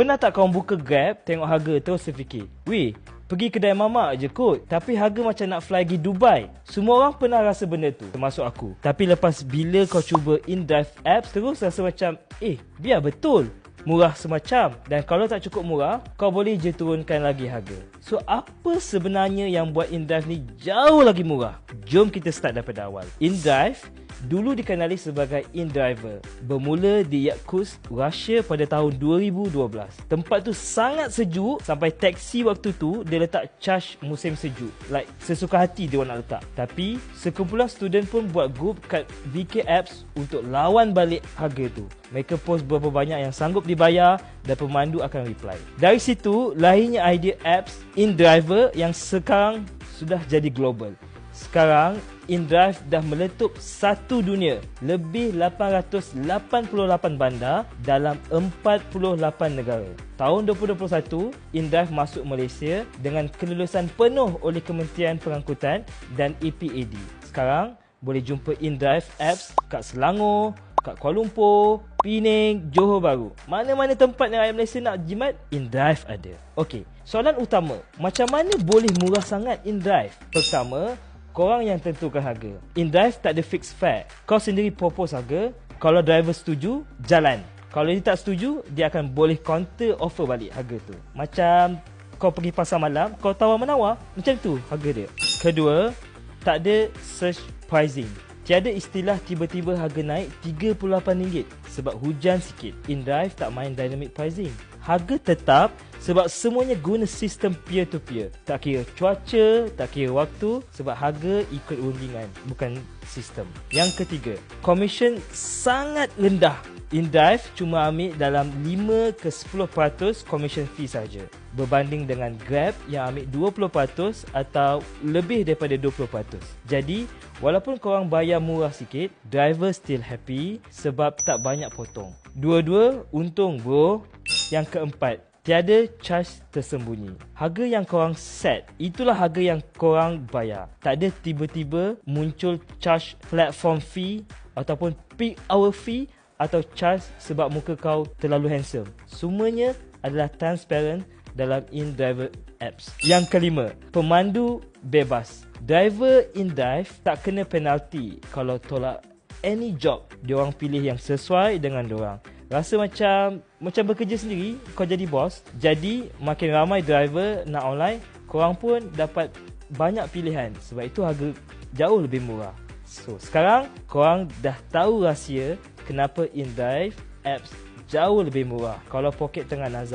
Pernah tak kau buka Grab, tengok harga terus terfikir, weh, pergi kedai mamak je kot, tapi harga macam nak fly pergi Dubai. Semua orang pernah rasa benda tu, termasuk aku. Tapi lepas bila kau cuba InDrive apps, terus rasa macam, biar betul, murah semacam. Dan kalau tak cukup murah, kau boleh je turunkan lagi harga. So apa sebenarnya yang buat InDrive ni jauh lagi murah? Jom kita start daripada awal. InDrive dulu dikenali sebagai InDriver. Bermula di Yakutsk, Russia pada tahun 2012. Tempat tu sangat sejuk sampai taksi waktu tu dia letak charge musim sejuk. Like sesuka hati dia nak letak. Tapi sekumpulan student pun buat group kat VK Apps untuk lawan balik harga tu. Mereka post berapa banyak yang sanggup dibayar dan pemandu akan reply. Dari situ lahirnya idea apps InDriver yang sekarang sudah jadi global. Sekarang InDrive dah meletup satu dunia, lebih 888 bandar dalam 48 negara. Tahun 2021, InDrive masuk Malaysia dengan kelulusan penuh oleh Kementerian Pengangkutan dan EPAD. Sekarang boleh jumpa InDrive apps kat Selangor, kat Kuala Lumpur, Pening, Johor Bahru. Mana-mana tempat yang rakyat Malaysia nak jimat, InDrive ada. Okey, soalan utama, macam mana boleh murah sangat InDrive? Pertama, korang yang tentukan harga. InDrive tak ada fixed fare. Kau sendiri propose harga. Kalau driver setuju, jalan. Kalau dia tak setuju, dia akan boleh counter offer balik harga tu. Macam kau pergi pasar malam, kau tawar-menawar, macam tu harga dia. Kedua, tak ada surge pricing. Tiada istilah tiba-tiba harga naik RM38 sebab hujan sikit. InDrive tak main dynamic pricing. Harga tetap sebab semuanya guna sistem peer-to-peer. Tak kira cuaca, tak kira waktu, sebab harga ikut rundingan, bukan sistem. Yang ketiga, commission sangat rendah. InDrive cuma ambil dalam 5 ke 10% commission fee saja, berbanding dengan Grab yang ambil 20% atau lebih daripada 20%. Jadi, walaupun korang bayar murah sikit, driver still happy sebab tak banyak potong. Dua-dua untung bro. Yang keempat, tiada charge tersembunyi. Harga yang korang set, itulah harga yang korang bayar. Tak ada tiba-tiba muncul charge platform fee ataupun peak hour fee atau charge sebab muka kau terlalu handsome. Semuanya adalah transparent dalam InDriver apps. Yang kelima, pemandu bebas. Driver InDrive tak kena penalti kalau tolak any job. Diorang pilih yang sesuai dengan diorang. Rasa macam bekerja sendiri, kau jadi bos. Jadi makin ramai driver nak online, korang pun dapat banyak pilihan. Sebab itu harga jauh lebih murah. So sekarang korang dah tahu rahsia kenapa InDrive apps jauh lebih murah. Kalau poket tengah nazar